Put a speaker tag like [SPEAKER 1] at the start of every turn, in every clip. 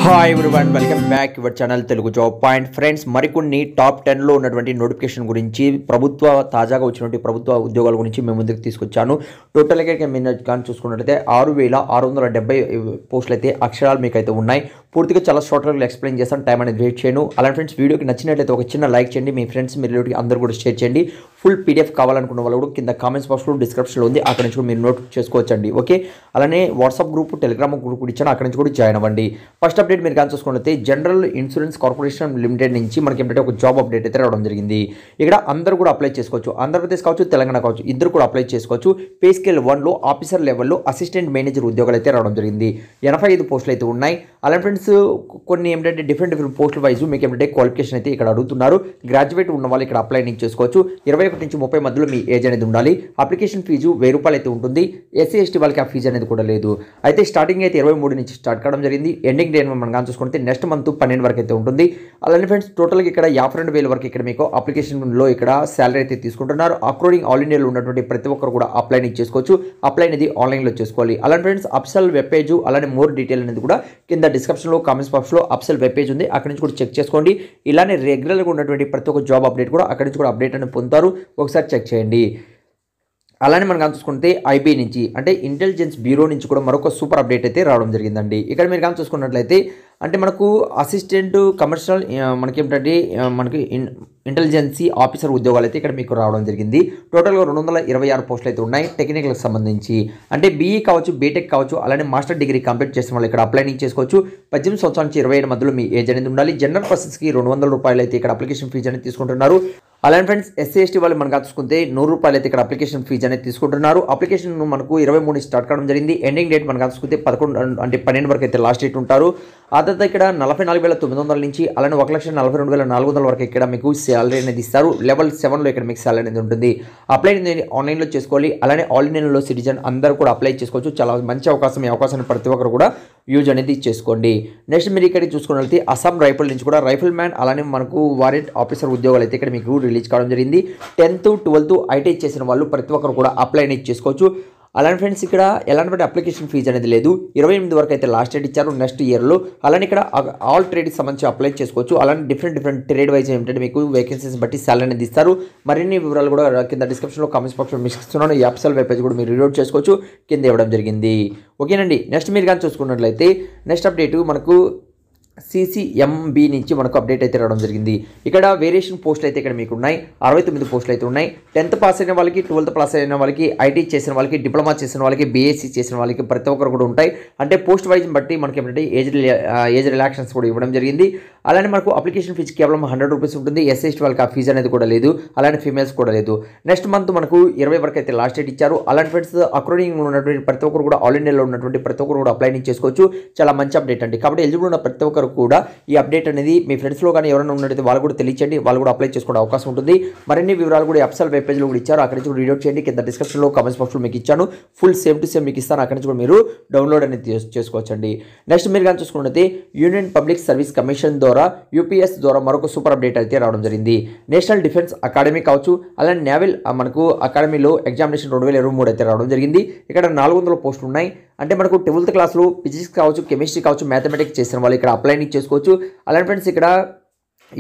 [SPEAKER 1] Hi everyone, welcome back your channel Telugu job point. Friends, మరికొన్ని top 10లో ఉన్నటువంటి notification గురించి తాజాగా వచ్చినటువంటి ప్రభుత్వ ఉద్యోగాల గురించి మేము ముందుకు తీసుకొచ్చాను. టోటల్గా మీరు కానీ చూసుకున్నట్లయితే 6,670 పోస్టులు అయితే అక్షరాలు మీకు అయితే ఉన్నాయి. పూర్తిగా చాలా షార్ట్గా ఎక్స్ప్లెయిన్ చేస్తాను, టైం అనేది వెయిట్ చేయను. అలాంటి ఫ్రెండ్స్, వీడియోకి నచ్చినట్లయితే ఒక చిన్న లైక్ చేయండి, మీ ఫ్రెండ్స్ మీ రిలేటివ్ అందరూ కూడా షేర్ చేయండి. ఫుల్ పీడిఎఫ్ కావాలనుకున్న వాళ్ళు కూడా కింద కామెంట్స్ బాక్స్లో డిస్క్రిప్షన్లో ఉంది, అక్కడ నుంచి కూడా మీరు నోట్ చేసుకోవచ్చండి. ఓకే, అలానే వాట్సాప్ గ్రూప్, టెలిగ్రామ్ గ్రూప్ కూడా ఇచ్చాను, అక్కడ నుంచి కూడా జాయిన్ అవ్వండి. ఫస్ట్ అప్డేట్ మీరు కానీ చూసుకున్నట్లయితే జనరల్ ఇన్సూరెన్స్ కార్పొరేషన్ లిమిటెడ్ నుంచి మనకి ఏంటంటే ఒక జాబ్ అప్డేట్ అయితే రావడం జరిగింది. ఇక్కడ అందరూ కూడా అప్లై చేసుకోవచ్చు, ఆంధ్రప్రదేశ్ కావచ్చు, తెలంగాణ కావచ్చు, ఇద్దరు కూడా అప్లై చేసుకోవచ్చు. పే స్కేల్ 1లో ఆఫీసర్ లెవెల్లో అసిస్టెంట్ మేనేజర్ ఉద్యోగాలు అయితే రావడం జరిగింది. 85 పోస్టులు అయితే ఉన్నాయి. అలాంటి ఫ్రెండ్స్, కొన్ని ఏంటంటే డిఫరెంట్ పోస్టుల వైజ్ మీకు ఏంటంటే క్వాలిఫికేషన్ అయితే ఇక్కడ అడుగుతున్నారు. గ్రాడ్యుయేట్ ఉన్న వాళ్ళు ఇక్కడ అప్లై చేసుకోవచ్చు. 21 నుంచి 30 మధ్యలో మీ ఏజ్ అనేది ఉండాలి. అప్లికేషన్ ఫీజు 1000 రూపాయలు అయితే ఉంటుంది. ఎస్సీ ఎస్టీ వాళ్ళకి ఆ ఫీజు అనేది కూడా లేదు. అయితే స్టార్టింగ్ అయితే 23 నుంచి స్టార్ట్ కావడం జరిగింది. ఎండింగ్ డే మనం కానీ చూసుకుంటే నెక్స్ట్ మంత్ 12 వరకు అయితే ఉంటుంది. అలానే ఫ్రెండ్స్, టోటల్గా ఇక్కడ 52,000 వరకు ఇక్కడ మీకు అప్లికేషన్లో ఇక్కడ శాలరీ అయితే తీసుకుంటున్నారు. అక్రూడింగ్ ఆల్ ఇండియాలో ఉన్నటువంటి ప్రతి ఒక్కరు కూడా అప్లై చేసుకోవచ్చు. అప్లై అనేది ఆన్లైన్లో చేసుకోవాలి. అలానే ఫ్రెండ్స్, అప్సెల్ వెబ్ పేజ్, అలానే మోర్ డీటెయిల్ అనేది కూడా కింద డిస్క్రిప్షన్లో కామెంట్స్ బాక్స్లో అప్సెల్ వెబ్ పేజ్ ఉంది, అక్కడి నుంచి కూడా చెక్ చేసుకోండి. ఇలానే రెగ్యులర్గా ఉన్నటువంటి ప్రతి ఒక్క జాబ్ అప్డేట్ కూడా అక్కడి నుంచి కూడా అప్డేట్ అనేది పొందుతారు, ఒకసారి చెక్ చేయండి. అలానే మనం కానీ చూసుకుంటే ఐబీ నుంచి అంటే ఇంటెలిజెన్స్ బ్యూరో నుంచి కూడా మరొక సూపర్ అప్డేట్ అయితే రావడం జరిగిందండి. ఇక్కడ మీరు కానీ చూసుకున్నట్లయితే అంటే మనకు అసిస్టెంట్ కమర్షియల్ మనకి ఏంటంటే మనకి ఇంటెలిజెన్సీ ఆఫీసర్ ఉద్యోగాలు అయితే ఇక్కడ మీకు రావడం జరిగింది. టోటల్గా 226 పోస్టులు అయితే ఉన్నాయి. టెక్నికల్కి సంబంధించి అంటే బీఈ కావచ్చు, బీటెక్ కావచ్చు, అలానే మాస్టర్ డిగ్రీ కంప్లీట్ చేసిన వాళ్ళు ఇక్కడ అప్లై చేసుకోవచ్చు. 18 సంవత్సరాల నుంచి 27 మధ్యలో మీ ఏజ్ అనేది ఉండాలి. జనరల్ పర్సన్స్కి 200 రూపాయలు అయితే ఇక్కడ అప్లికేషన్ ఫీజు అనేది తీసుకుంటున్నారు. అలానే ఫ్రెండ్స్, ఎస్సీ ఎస్టీ వాళ్ళు మనకు చూసుకుంటే 100 రూపాయలు అయితే ఇక్కడ అప్లికేషన్ ఫీజు అనేది తీసుకుంటున్నారు. అప్లికేషన్ మనకు 23 స్టార్ట్ కావడం జరిగింది. ఎండింగ్ డేట్ మనకు చూసుకుంటే 12 వరకు అయితే లాస్ట్ డేట్ ఉంటారు. ఆ తర్వాత ఇక్కడ 44,900 నుంచి అలానే 1,42,400 వరకు ఇక్కడ మీకు శాలరీ అనేది ఇస్తారు. లెవెల్ 7లో ఇక్కడ మీకు శాలరీ అనేది ఉంటుంది. అప్లై అనేది ఆన్లైన్లో చేసుకోవాలి. అలానే ఆల్ ఇండియన్లో సిటిజన్ అందరూ కూడా అప్లై చేసుకోవచ్చు. చాలా మంచి అవకాశం. ఈ అవకాశాన్ని ప్రతి ఒక్కరు కూడా యూజ్ అనేది చేసుకోండి. నెక్స్ట్ మీరు ఇక్కడ చూసుకున్నట్లయితే అస్సాం రైఫిల్ నుంచి కూడా రైఫిల్ మ్యాన్ అలానే మనకు వారెంట్ ఆఫీసర్ ఉద్యోగాలు అయితే ఇక్కడ మీకు రిలీజ్ కావడం జరిగింది. 10th, 12th ఐటీ చేసిన వాళ్ళు ప్రతి ఒక్కరు కూడా అప్లై అనేది చేసుకోవచ్చు. అలానే ఫ్రెండ్స్, ఇక్కడ ఎలాంటి అప్లికేషన్ ఫీజు అనేది లేదు. 28 వరకు అయితే లాస్ట్ డేట్ ఇచ్చారు నెక్స్ట్ ఇయర్లో. అలానే ఇక్కడ ఆల్ ట్రేడ్కి సంబంధించి అప్లై చేసుకోవచ్చు. అలానే డిఫరెంట్ ట్రేడ్ వైజ్ ఏంటంటే మీకు వేకెన్సీస్ బట్టి శాలరీ అనేది ఇస్తారు. మరిన్ని వివరాలు కూడా కింద డిస్క్రిప్షన్లో కామెంట్స్ బాక్స్లో మీకు ఇస్తున్నాను. ఈ అప్సెల్ వెబ్ పేజ్ కూడా మీరు రీడ్ చేసుకోవచ్చు, కింద ఇవ్వడం జరిగింది. ఓకేనండి. నెక్స్ట్ మీరు కానీ చూసుకున్నట్లయితే నెక్స్ట్ అప్డేట్ మనకు CCMB నుంచి మనకు అప్డేట్ అయితే రావడం జరిగింది. ఇక్కడ వేరియేషన్ పోస్టులు అయితే ఇక్కడ మీకు ఉన్నాయి. 69 పోస్టులు అయితే ఉన్నాయి. 10th పాస్ అయిన వాళ్ళకి, 12th పాస్ అయిన వాళ్ళకి, ఐటీ చేసిన వాళ్ళకి, డిప్లొమా చేసిన వాళ్ళకి, బీఎస్సీ చేసిన వాళ్ళకి ప్రతి ఒక్కరు కూడా ఉంటాయి. అంటే పోస్ట్ వైజ్ బట్టి మనకి ఏంటంటే ఏజ్ రిలాక్షన్స్ కూడా ఇవ్వడం జరిగింది. అలానే మనకు అప్లికేషన్ ఫీజు కేవలం 100 రూపీస్ ఉంటుంది. ఎస్సీ వాళ్ళకి ఆ ఫీజు అనేది కూడా లేదు. అలానే ఫీమేల్స్ కూడా లేదు. నెక్స్ట్ మంత్ మనకు 20 వరకు అయితే లాస్ట్ డేట్ ఇచ్చారు. అలాంటి ఫ్రెండ్స్, అక్రూడింగ్ ఉన్నటువంటి ప్రతి ఒక్కరు కూడా ఆల్ ఇండియాలో ఉన్నటువంటి ప్రతి ఒక్కరు కూడా అప్లై చేసుకోవచ్చు. చాలా మంచి అప్డేట్ అండి. కాబట్టి ఎలిజిబుల్ ఉన్న ప్రతి ఒక్కరు కూడా ఈ అప్డేట్ అనేది మీ ఫ్రెండ్స్లో కానీ ఎవరైనా ఉన్నట్లయితే వాళ్ళు కూడా తెలియచేయండి, వాళ్ళు కూడా అప్లై చేసుకునే అవకాశం ఉంటుంది. మరిన్ని వివరాలు కూడా అప్సెల్ వెబ్ పేజ్లో కూడా ఇచ్చారు, అక్కడి నుంచి కూడా రీడ్ చేయండి. కింద డిస్క్రిప్షన్లో కామెంట్స్ బాక్స్లో మీకు ఇచ్చాను. ఫుల్ సేమ్ టు సేమ్ మీకు ఇస్తాను, అక్కడి నుంచి కూడా మీరు డౌన్లోడ్ అనేది చేసుకోవచ్చండి. నెక్స్ట్ మీరు కానీ చూసుకున్నట్లయితే యూనియన్ పబ్లిక్ సర్వీస్ కమిషన్ ద్వారా UPS ద్వారా మరొక సూపర్ అప్డేట్ అయితే రావడం జరిగింది. నేషనల్ డిఫెన్స్ అకాడమీ కావచ్చు, అలానే నేవల్ మనకు అకాడమీలో ఎగ్జామినేషన్ 2023 అయితే రావడం జరిగింది. ఇక్కడ 400 పోస్టులు ఉన్నాయి. అంటే మనకు 12th క్లాస్లో ఫిజిక్స్ కావచ్చు, కెమిస్ట్రీ కావచ్చు, మ్యాథమెటిక్స్ చేసిన వాళ్ళు ఇక్కడ అప్లై చేసుకోవచ్చు. అలానే ఫ్రెండ్స్, ఇక్కడ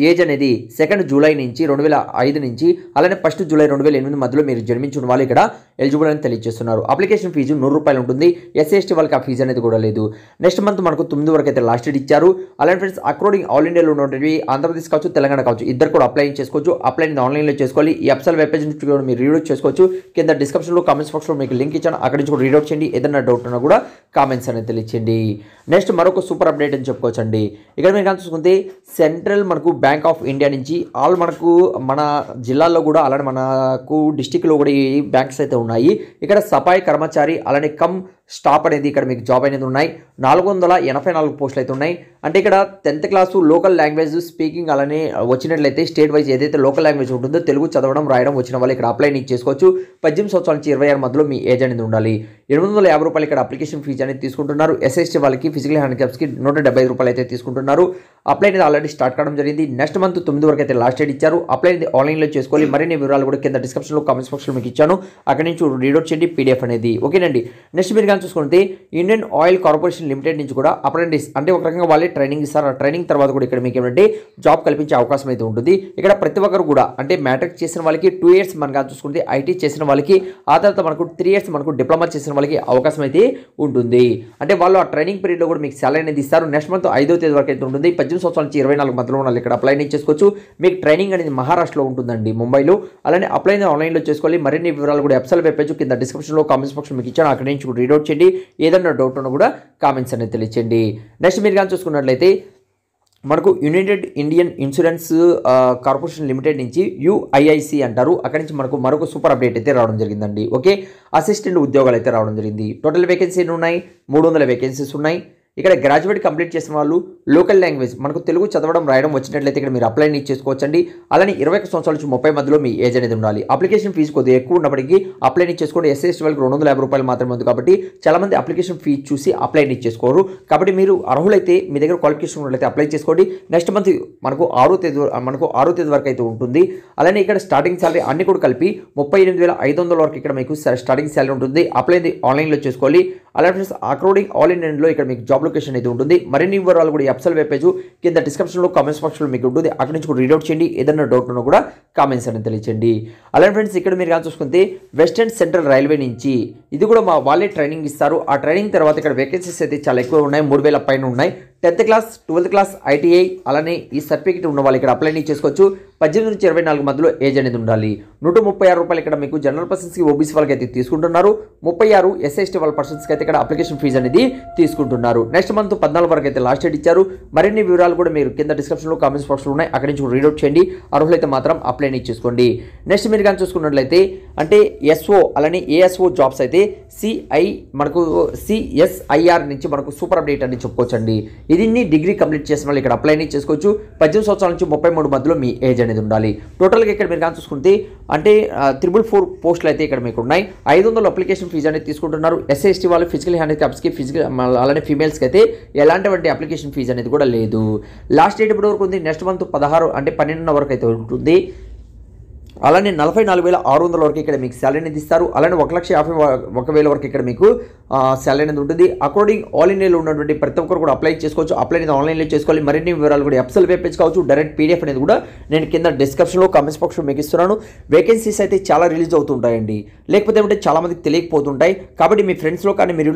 [SPEAKER 1] ఏజ్ అనేది 2 జూలై నుంచి 2005 నుంచి అలానే 1 జూలై 2008 మధ్యలో మీరు జన్మించిన వాళ్ళు ఇక్కడ ఎలిజిబుల్ అని తెలియజేస్తున్నారు. అప్లికేషన్ ఫీజు 100 రూపాయలు ఉంటుంది. ఎస్సీ ఎస్టీ వాళ్ళకి ఆ ఫీజు అనేది కూడా లేదు. నెక్స్ట్ మంత్ మనకు 9 వరకు అయితే లాస్ట్ డేట్ ఇచ్చారు. అలానే ఫ్రెండ్స్, అక్రూడింగ్ ఆల్ ఇండియాలో ఉన్నటువంటి ఆంధ్రప్రదేశ్ కావచ్చు, తెలంగాణ కావచ్చు, ఇద్దరు కూడా అప్లై చేసుకోవచ్చు. అప్లై ఆన్లైన్లో చేసుకోవాలి. ఈ అప్సెల్ వెబ్ పేజ్ నుంచి కూడా మీరు రీడ్ చేసుకోవచ్చు. కింద డిస్క్రిప్షన్లో కామెంట్స్ బాక్స్లో మీకు లింక్ ఇచ్చాను, అక్కడి నుంచి కూడా రీడ్ చేయండి. ఏదైనా డౌట్ ఉన్నా కూడా కామెంట్స్ అనేది తెలియచేయండి. నెక్స్ట్ మరొక సూపర్ అప్డేట్ అని చెప్పుకోవచ్చండి. ఇక్కడ మీరు కానీ చూసుకుంటే సెంట్రల్ మనకు బ్యాంక్ ఆఫ్ ఇండియా నుంచి ఆల్ మనకు మన జిల్లాల్లో కూడా అలానే మనకు డిస్టిక్లో కూడా ఈ బ్యాంక్స్ అయితే ఉన్నాయి. ఇక్కడ సఫాయి కర్మచారి అలానే స్టాప్ అనేది ఇక్కడ మీకు జాబ్ అనేది ఉన్నాయి. 484 పోస్టులు అయితే ఉన్నాయి. అంటే ఇక్కడ 10th class local language speaking అలానే వచ్చినట్లయితే స్టేట్ వైజ్ ఏదైతే లోకల్ లాంగ్వేజ్ ఉంటుందో తెలుగు చదవడం రాయడం వచ్చిన వాళ్ళు ఇక్కడ అప్లై చేసుకోవచ్చు. 18 సంవత్సరాల నుంచి 26 మధ్యలో మీ ఏజ్ అనేది ఉండాలి. 850 రూపాయలు ఇక్కడ అప్లికేషన్ ఫీజు అనేది తీసుకుంటున్నారు. ఎస్ఎస్టీ వాళ్ళకి, ఫిజికల్ హ్యాండిక్యాప్స్కి 175 రూపాయలు అయితే తీసుకుంటున్నారు. అప్లై అనేది ఆల్రెడీ స్టార్ట్ కావడం జరిగింది. నెక్స్ట్ మంత్ 9 వరకు అయితే లాస్ట్ డేట్ ఇచ్చారు. అప్లై అనేది ఆన్లైన్లో చేసుకోవాలి. మరిన్ని వివరాలు కూడా కింద డిస్క్రిప్షన్లో కామెంట్స్ బాక్స్లో మీకు ఇచ్చాను, అక్కడి నుంచి రీడ్ అవుట్ చేయండి PDF అనేది. ఓకేనండి. నెక్స్ట్ మీరు కానీ చూసుకుంటే ఇండియన్ ఆయిల్ కార్పొరేషన్ లిమిటెడ్ నుంచి కూడా అప్రెంటిస్ అంటే ఒక రకంగా వాళ్ళే ట్రైనింగ్ ఇస్తారు. ఆ ట్రైనింగ్ తర్వాత కూడా ఇక్కడ మీకు ఏమంటే జాబ్ కల్పించే అవకాశం అయితే ఉంటుంది. ఇక్కడ ప్రతి ఒక్కరు కూడా అంటే మ్యాట్రిక్ చేసిన వాళ్ళకి 2 years మనం కానీ చూసుకుంటే, ఐటీ చేసిన వాళ్ళకి ఆ తర్వాత మనకు 3 years మనకు డిప్లొమా చేసిన వాళ్ళకి అవకాశం అయితే ఉంటుంది. అంటే వాళ్ళు ఆ ట్రైనింగ్ పీరియడ్లో కూడా మీకు శాలరీ అనేది ఇస్తారు. నెక్స్ట్ మంత్ 5వ తేదీ వరకు అయితే ఉంటుంది. 18 సంవత్సరాల నుంచి 24 మధ్యలో వాళ్ళు ఇక్కడ అప్లై చేసుకోవచ్చు. మీకు ట్రైనింగ్ అనేది మహారాష్ట్రలో ఉంటుందండి, ముంబైలో. అలానే అప్లై ఆన్లైన్లో చేసుకోవాలి. మరిన్ని వివరాలు కూడా వెబ్సైట్ వెబ్ పేజ్ కింద డిస్క్రిప్షన్లో కామెంట్స్ బాక్స్ మీకు ఇచ్చాను, అక్కడి నుంచి కూడా రీడౌట్ చేయండి. ఏదైనా డౌట్ ఉన్నా కూడా కామెంట్స్ అనేది తెలియచేయండి. నెక్స్ట్ మీరు కానీ చూసుకున్నట్లయితే మనకు United Indian insurance corporation limited నుంచి UIIC అంటారు. అక్కడి నుంచి మనకు మరొక సూపర్ అప్డేట్ అయితే రావడం జరిగిందండి. ఓకే, అసిస్టెంట్ ఉద్యోగాలు అయితే రావడం జరిగింది. టోటల్ వేకెన్సీ ఎన్ని ఉన్నాయి? 300 వేకెన్సీస్ ఉన్నాయి. ఇక్కడ గ్రాడ్యుయేట్ కంప్లీట్ చేసిన వాళ్ళు లోకల్ లాంగ్వేజ్ మనకు తెలుగు చదవడం రాయడం వచ్చినట్లయితే ఇక్కడ మీరు అప్లై చేసుకోవచ్చండి. అలానే 21 సంవత్సరాల నుంచి 30 మధ్యలో మీ ఏజ్ అనేది ఉండాలి. అప్లికేషన్ ఫీజు కొద్దిగా ఎక్కువ ఉన్నప్పటికీ అప్లై చేసుకోండి. SC/ST వాళ్ళకి 250 రూపాయలు మాత్రమే ఉంది కాబట్టి చాలా మంది అప్లికేషన్ ఫీజు చూసి అప్లై చేసుకోరు. కాబట్టి మీరు అర్హులైతే మీ దగ్గర క్వాలిఫికేషన్ ఉన్నట్లయితే అప్లై చేసుకోండి. నెక్స్ట్ మంత్ మనకు 6వ తేదీ వరకు అయితే ఉంటుంది. అలానే ఇక్కడ స్టార్టింగ్ శాలరీ అన్ని కూడా కలిపి 38,500 వరకు ఇక్కడ మీకు స్టార్టింగ్ శాలరీ ఉంటుంది. అప్లై ఆన్లైన్లో చేసుకోవాలి. అలానే ఫ్రెండ్స్ అకార్డింగ్ ఆల్ ఇండియన్లో ఇక్కడ మీకు జాబ్ లొకేషన్ అయితే ఉంటుంది. మరిన్ని వివరాలు కూడా వెబ్సైట్ వెబ్ పేజ్ కింద డిస్క్రిప్షన్లో కామెంట్స్ బాక్స్లో మీకు ఉంటుంది, అక్కడి నుంచి కూడా రీడౌట్ చేయండి. ఏదైనా డౌట్ ఉన్నా కూడా కామెంట్స్ అనేది తెలియచేయండి. అలానే ఫ్రెండ్స్ ఇక్కడ మీరు కానీ చూసుకుంటే వెస్టర్న్ సెంట్రల్ రైల్వే నుంచి ఇది కూడా వాళ్ళే ట్రైనింగ్ ఇస్తారు. ఆ ట్రైనింగ్ తర్వాత ఇక్కడ వేకెన్సీస్ అయితే చాలా ఎక్కువ ఉన్నాయి, 3,000 పైన ఉన్నాయి. 10th class 12th class ITI అలానే ఈ సర్టిఫికేట్ ఉన్న వాళ్ళు ఇక్కడ అప్లై చేసుకోవచ్చు. 18 నుంచి 24 మధ్యలో ఏజ్ అనేది ఉండాలి. 136 రూపాయలు ఇక్కడ మీకు జనరల్ పర్సన్స్కి OBC వాళ్ళకి అయితే తీసుకుంటున్నారు. 36 SC/ST వాళ్ళ పర్సన్స్కి అయితే ఇక్కడ అప్లికేషన్ ఫీజు అనేది తీసుకుంటున్నారు. నెక్స్ట్ మంత్ 14 వరకు అయితే లాస్ట్ డేట్ ఇచ్చారు. మరిన్ని వివరాలు కూడా మీరు కింద డిస్క్రిప్షన్లో కామెంట్స్ బాక్స్లో ఉన్నాయి, అక్కడి నుంచి రీడౌట్ చేయండి. అర్హులైతే మాత్రం అప్లై చేసుకోండి. నెక్స్ట్ మీరు కానీ చూసుకున్నట్లయితే అంటే SO అలానే ASO జాబ్స్ అయితే CSIR నుంచి మనకు సూపర్ అప్డేట్ అని చెప్పుకోవచ్చండి. ఇది డిగ్రీ కంప్లీట్ చేసిన వాళ్ళు ఇక్కడ అప్లై చేసుకోవచ్చు. 18 సంవత్సరాల నుంచి 33 మధ్యలో మీ ఏజ్ అనేది ఉండాలి. టోటల్గా ఇక్కడ మీరు కానీ చూసుకుంటే అంటే 444 పోస్టులు అయితే ఇక్కడ మీకు ఉన్నాయి. 500 అప్లికేషన్ ఫీజు అనేది తీసుకుంటున్నారు. SC/ST వాళ్ళు ఫిజికల్ హ్యాండిక్యాప్స్కి అలానే ఫీమేల్స్కి అయితే ఎలాంటి అప్లికేషన్ ఫీజు అనేది కూడా లేదు. లాస్ట్ డేట్ ఇప్పటి వరకు ఉంది. నెక్స్ట్ మంత్ 12 వరకు అయితే ఉంటుంది. అలానే 44,600 వరకు ఇక్కడ మీకు శాలరీ అనేది ఇస్తారు. అలానే 1,51,000 వరకు ఇక్కడ మీకు శాలరీ అనేది ఉంటుంది. అకార్డింగ్ ఆల్ ఇండియాలో ఉన్నటువంటి ప్రతి ఒక్కరు కూడా అప్లై చేసుకోవచ్చు. అప్లై అనేది ఆన్లైన్లో చేసుకోవాలి. మరిన్ని వివరాలు కూడా వెబ్సైట్ వెబ్ పేజ్ కావచ్చు, డైరెక్ట్ PDF అనేది కూడా నేను కింద డిస్క్రిప్షన్లో కామెంట్స్ బాక్స్లో మీకు ఇస్తున్నాను. వేకెన్సీస్ అయితే చాలా రిలీజ్ అవుతుంటాయండి, లేకపోతే ఏమంటే చాలా మందికి తెలియకపోతుంటాయి. కాబట్టి మీ ఫ్రెండ్స్లో కానీ మీ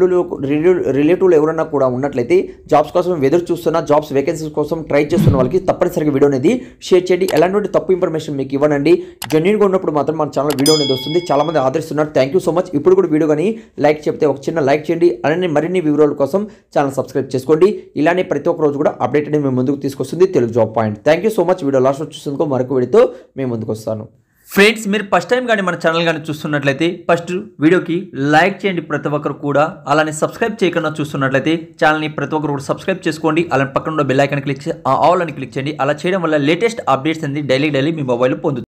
[SPEAKER 1] రిలేటివ్లో ఎవరన్నా కూడా ఉన్నట్లయితే జాబ్స్ కోసం ఎదురు చూస్తున్న జాబ్స్ వేకెన్సీస్ కోసం ట్రై చేస్తున్న వాళ్ళకి తప్పనిసరిగా వీడియో అనేది షేర్ చేయండి. ఎలాంటి తప్పు ఇన్ఫర్మేషన్ మీకు ఇవ్వనండి. జెన్యూన్గా ఉన్నప్పుడు మాత్రం మన ఛానల్ వీడియో అనేది వస్తుంది. చాలా మంది ఆదరిస్తున్నారు. Thank you so much. ఇప్పుడు కూడా వీడియో కానీ లైక్ చెప్తే ఒక చిన్న లైక్ చేయండి. అలానే మరిన్ని వివరాల కోసం ఛానల్ సబ్స్క్రైబ్ చేసుకోండి. ఇలానే ప్రతి ఒక్క రోజు కూడా అప్డేట్ అనేది మేము ముందుకు తీసుకొస్తుంది Telugu job point. Thank you so much. Video last చూసేందుకు మరొక వీడియోతో మేము ముందుకు వస్తాను. ఫ్రెండ్స్ మీరు ఫస్ట్ టైం కానీ మన ఛానల్ కానీ చూస్తున్నట్లయితే ఫస్ట్ వీడియోకి లైక్ చేయండి ప్రతి ఒక్కరు కూడా. అలానే సబ్స్క్రైబ్ చేయకుండా చూస్తున్నట్లయితే ఛానల్ని ప్రతి ఒక్కరు కూడా సబ్స్క్రైబ్ చేసుకోండి. అలానే పక్కన ఉన్న బెల్ ఐకాన్ క్లిక్ చేసి ఆల్ అని క్లిక్ చేయండి. అలా చేయడం వల్ల లేటెస్ట్ అప్డేట్స్ అనేది డైలీ మీ మొబైల్లో పొందుతుంది.